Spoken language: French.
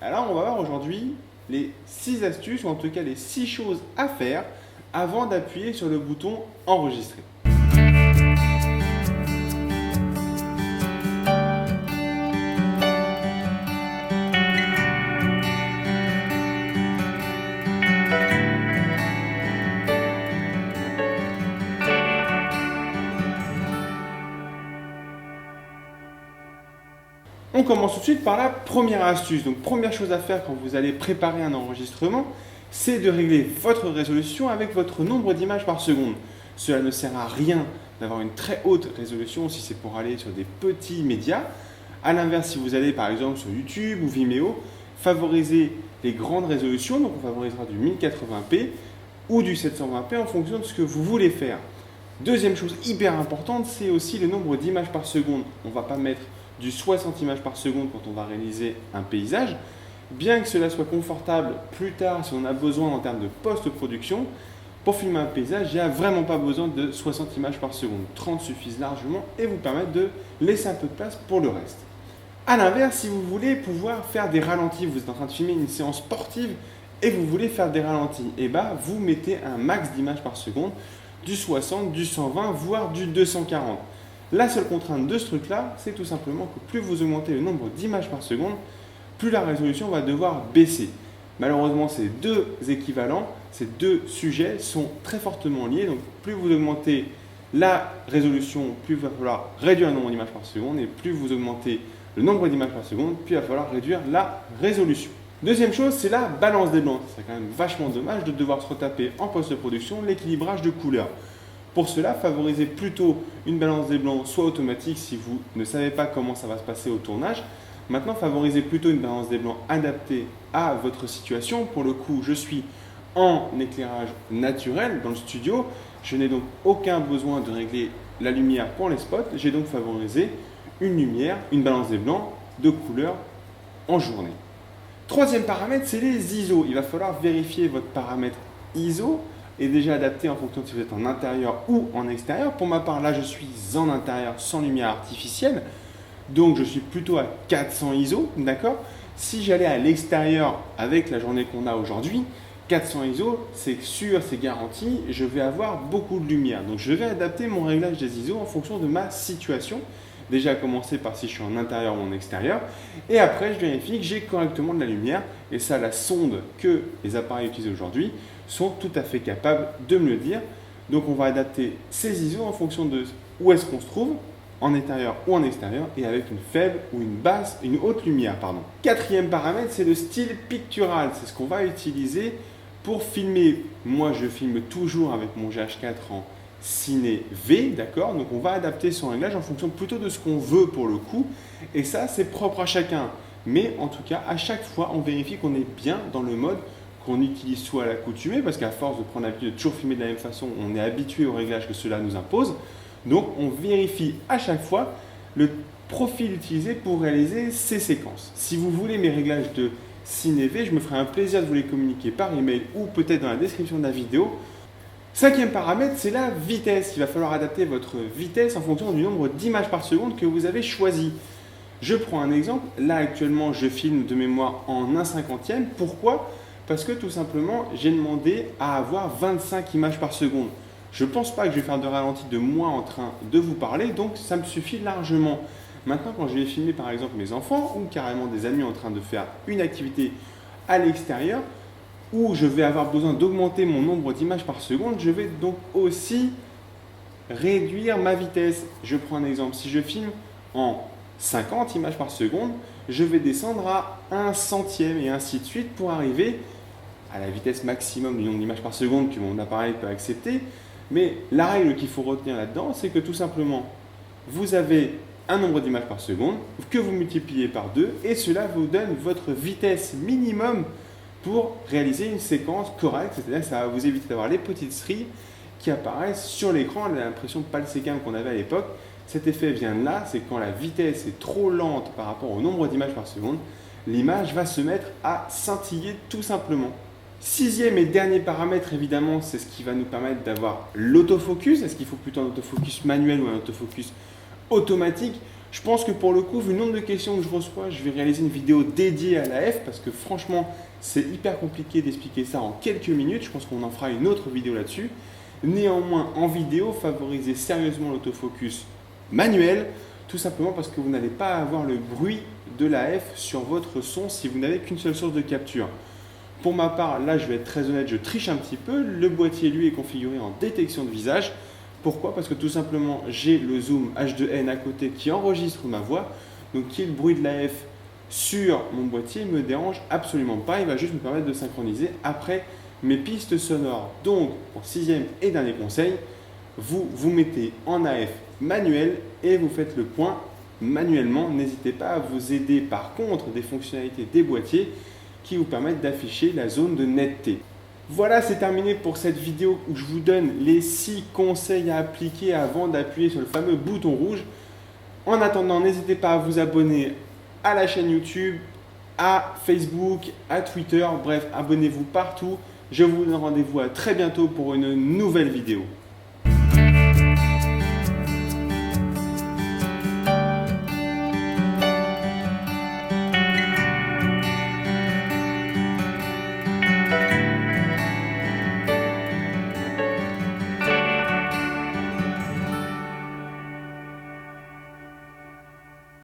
Alors, on va voir aujourd'hui les 6 astuces, ou en tout cas les 6 choses à faire avant d'appuyer sur le bouton enregistrer. On commence tout de suite par la première astuce. Donc, première chose à faire quand vous allez préparer un enregistrement, c'est de régler votre résolution avec votre nombre d'images par seconde. Cela ne sert à rien d'avoir une très haute résolution si c'est pour aller sur des petits médias. A l'inverse, si vous allez par exemple sur YouTube ou Vimeo, favorisez les grandes résolutions. Donc, on favorisera du 1080p ou du 720p en fonction de ce que vous voulez faire. Deuxième chose hyper importante, c'est aussi le nombre d'images par seconde. On ne va pas mettre du 60 images par seconde quand on va réaliser un paysage. Bien que cela soit confortable plus tard si on a besoin en termes de post-production, pour filmer un paysage, il n'y a vraiment pas besoin de 60 images par seconde. 30 suffisent largement et vous permettent de laisser un peu de place pour le reste. A l'inverse, si vous voulez pouvoir faire des ralentis, vous êtes en train de filmer une séance sportive et vous voulez faire des ralentis, et vous mettez un max d'images par seconde, du 60, du 120, voire du 240. La seule contrainte de ce truc-là, c'est tout simplement que plus vous augmentez le nombre d'images par seconde, plus la résolution va devoir baisser. Malheureusement, ces deux équivalents, ces deux sujets sont très fortement liés. Donc, plus vous augmentez la résolution, plus il va falloir réduire le nombre d'images par seconde. Et plus vous augmentez le nombre d'images par seconde, plus il va falloir réduire la résolution. Deuxième chose, c'est la balance des blancs. C'est quand même vachement dommage de devoir se retaper en post-production l'équilibrage de couleurs. Pour cela, favorisez plutôt une balance des blancs soit automatique si vous ne savez pas comment ça va se passer au tournage. Maintenant, favorisez plutôt une balance des blancs adaptée à votre situation. Pour le coup, je suis en éclairage naturel dans le studio. Je n'ai donc aucun besoin de régler la lumière pour les spots. J'ai donc favorisé une lumière, une balance des blancs de couleur en journée. Troisième paramètre, c'est les ISO. Il va falloir vérifier votre paramètre ISO est déjà adapté en fonction de si vous êtes en intérieur ou en extérieur. Pour ma part, là, je suis en intérieur sans lumière artificielle. Donc, je suis plutôt à 400 ISO, d'accord? Si j'allais à l'extérieur avec la journée qu'on a aujourd'hui, 400 ISO, c'est sûr, c'est garanti, je vais avoir beaucoup de lumière. Donc, je vais adapter mon réglage des ISO en fonction de ma situation. Déjà, à commencer par si je suis en intérieur ou en extérieur. Et après, je vérifie que j'ai correctement de la lumière. Et ça, la sonde que les appareils utilisent aujourd'hui sont tout à fait capables de me le dire. Donc, on va adapter ces ISO en fonction de où est-ce qu'on se trouve, en intérieur ou en extérieur, et avec une faible ou une haute lumière. Quatrième paramètre, c'est le style pictural. C'est ce qu'on va utiliser pour filmer. Moi, je filme toujours avec mon GH4 en Ciné V, d'accord? Donc, on va adapter son réglage en fonction plutôt de ce qu'on veut pour le coup. Et ça, c'est propre à chacun. Mais en tout cas, à chaque fois, on vérifie qu'on est bien dans le mode qu'on utilise soit à l'accoutumée, parce qu'à force de prendre l'habitude de toujours filmer de la même façon, on est habitué au réglage que cela nous impose. Donc, on vérifie à chaque fois le profil utilisé pour réaliser ces séquences. Si vous voulez mes réglages de Ciné V, je me ferai un plaisir de vous les communiquer par email ou peut-être dans la description de la vidéo. Cinquième paramètre, c'est la vitesse. Il va falloir adapter votre vitesse en fonction du nombre d'images par seconde que vous avez choisi. Je prends un exemple. Là, actuellement, je filme de mémoire en 1/50. Pourquoi ? Parce que tout simplement, j'ai demandé à avoir 25 images par seconde. Je ne pense pas que je vais faire de ralenti de moi en train de vous parler, donc ça me suffit largement. Maintenant, quand je vais filmer par exemple mes enfants ou carrément des amis en train de faire une activité à l'extérieur, où je vais avoir besoin d'augmenter mon nombre d'images par seconde, je vais donc aussi réduire ma vitesse. Je prends un exemple. Si je filme en 50 images par seconde, je vais descendre à 1 centième et ainsi de suite pour arriver à la vitesse maximum du nombre d'images par seconde que mon appareil peut accepter. Mais la règle qu'il faut retenir là-dedans, c'est que tout simplement, vous avez un nombre d'images par seconde que vous multipliez par 2 et cela vous donne votre vitesse minimum pour réaliser une séquence correcte. C'est-à-dire que ça va vous éviter d'avoir les petites stries qui apparaissent sur l'écran. On a l'impression de palsécam qu'on avait à l'époque. Cet effet vient de là, c'est quand la vitesse est trop lente par rapport au nombre d'images par seconde, l'image va se mettre à scintiller tout simplement. Sixième et dernier paramètre, évidemment, c'est ce qui va nous permettre d'avoir l'autofocus. Est-ce qu'il faut plutôt un autofocus manuel ou un autofocus automatique? Je pense que pour le coup, vu le nombre de questions que je reçois, je vais réaliser une vidéo dédiée à l'AF parce que franchement, c'est hyper compliqué d'expliquer ça en quelques minutes. Je pense qu'on en fera une autre vidéo là-dessus. Néanmoins, en vidéo, favorisez sérieusement l'autofocus manuel, tout simplement parce que vous n'allez pas avoir le bruit de l'AF sur votre son si vous n'avez qu'une seule source de capture. Pour ma part, là, je vais être très honnête, je triche un petit peu. Le boîtier, lui, est configuré en détection de visage. Pourquoi? Parce que tout simplement, j'ai le zoom H2N à côté qui enregistre ma voix. Donc, qui est le bruit de l'AF sur mon boîtier ne me dérange absolument pas. Il va juste me permettre de synchroniser après mes pistes sonores. Donc, pour sixième et dernier conseil, vous mettez en AF manuel et vous faites le point manuellement. N'hésitez pas à vous aider par contre des fonctionnalités des boîtiers qui vous permettent d'afficher la zone de netteté. Voilà, c'est terminé pour cette vidéo où je vous donne les 6 conseils à appliquer avant d'appuyer sur le fameux bouton rouge. En attendant, n'hésitez pas à vous abonner à la chaîne YouTube, à Facebook, à Twitter, bref, abonnez-vous partout. Je vous donne rendez-vous à très bientôt pour une nouvelle vidéo.